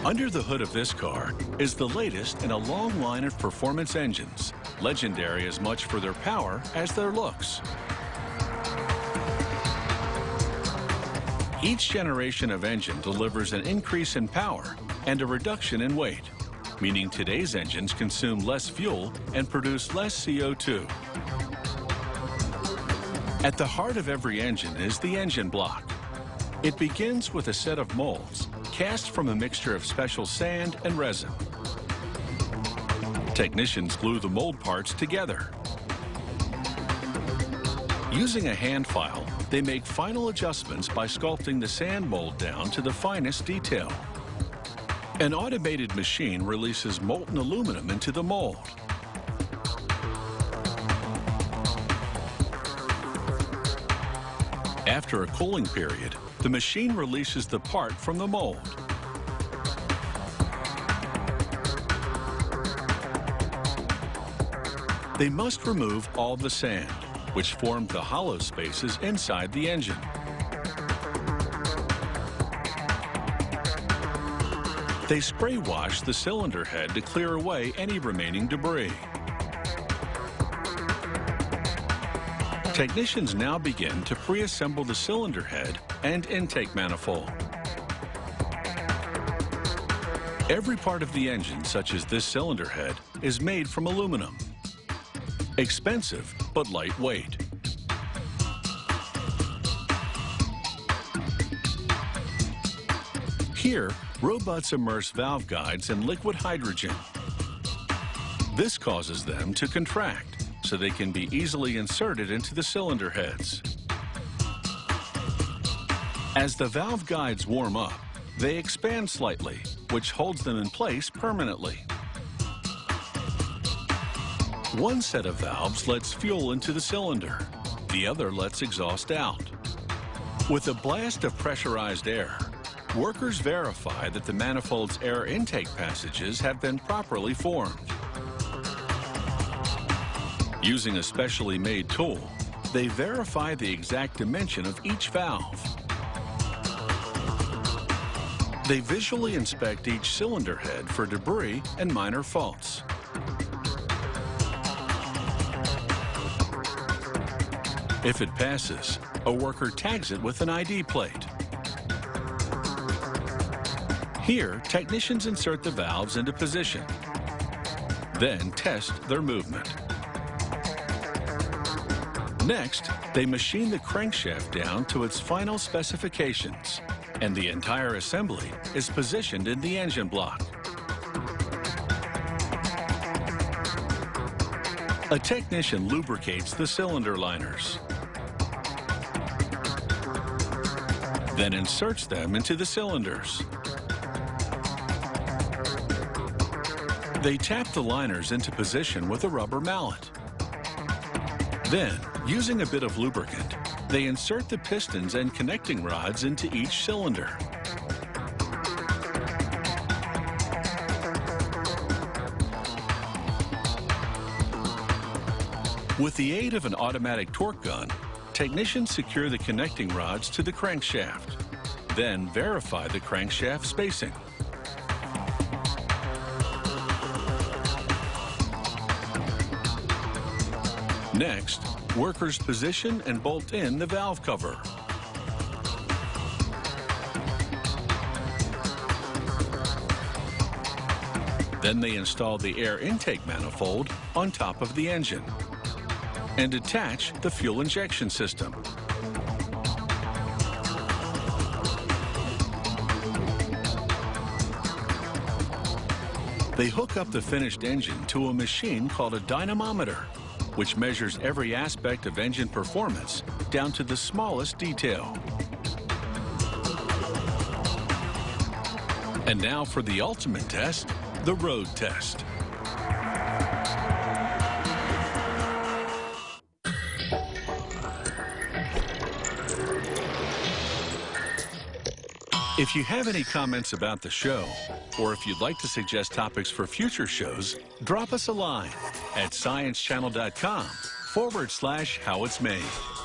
Under the hood of this car is the latest in a long line of performance engines, legendary as much for their power as their looks. Each generation of engine delivers an increase in power and a reduction in weight, meaning today's engines consume less fuel and produce less CO2. At the heart of every engine is the engine block. It begins with a set of molds cast from a mixture of special sand and resin. Technicians glue the mold parts together. Using a hand file, they make final adjustments by sculpting the sand mold down to the finest detail. An automated machine releases molten aluminum into the mold. After a cooling period, the machine releases the part from the mold. They must remove all the sand, which formed the hollow spaces inside the engine. They spray wash the cylinder head to clear away any remaining debris. Technicians now begin to pre-assemble the cylinder head and intake manifold. Every part of the engine, such as this cylinder head, is made from aluminum. Expensive, but lightweight. Here, robots immerse valve guides in liquid hydrogen. This causes them to contract, so they can be easily inserted into the cylinder heads. As the valve guides warm up, they expand slightly, which holds them in place permanently. One set of valves lets fuel into the cylinder. The other lets exhaust out. With a blast of pressurized air, workers verify that the manifold's air intake passages have been properly formed. Using a specially made tool, they verify the exact dimension of each valve. They visually inspect each cylinder head for debris and minor faults. If it passes, a worker tags it with an ID plate. Here, technicians insert the valves into position, then test their movement. Next, they machine the crankshaft down to its final specifications, and the entire assembly is positioned in the engine block. A technician lubricates the cylinder liners, then inserts them into the cylinders. They tap the liners into position with a rubber mallet. Then, using a bit of lubricant, they insert the pistons and connecting rods into each cylinder. With the aid of an automatic torque gun, technicians secure the connecting rods to the crankshaft, then verify the crankshaft spacing. Next, workers position and bolt in the valve cover. Then they install the air intake manifold on top of the engine and attach the fuel injection system. They hook up the finished engine to a machine called a dynamometer, which measures every aspect of engine performance down to the smallest detail. And now for the ultimate test, the road test. If you have any comments about the show, or if you'd like to suggest topics for future shows, drop us a line at sciencechannel.com/howitsmade.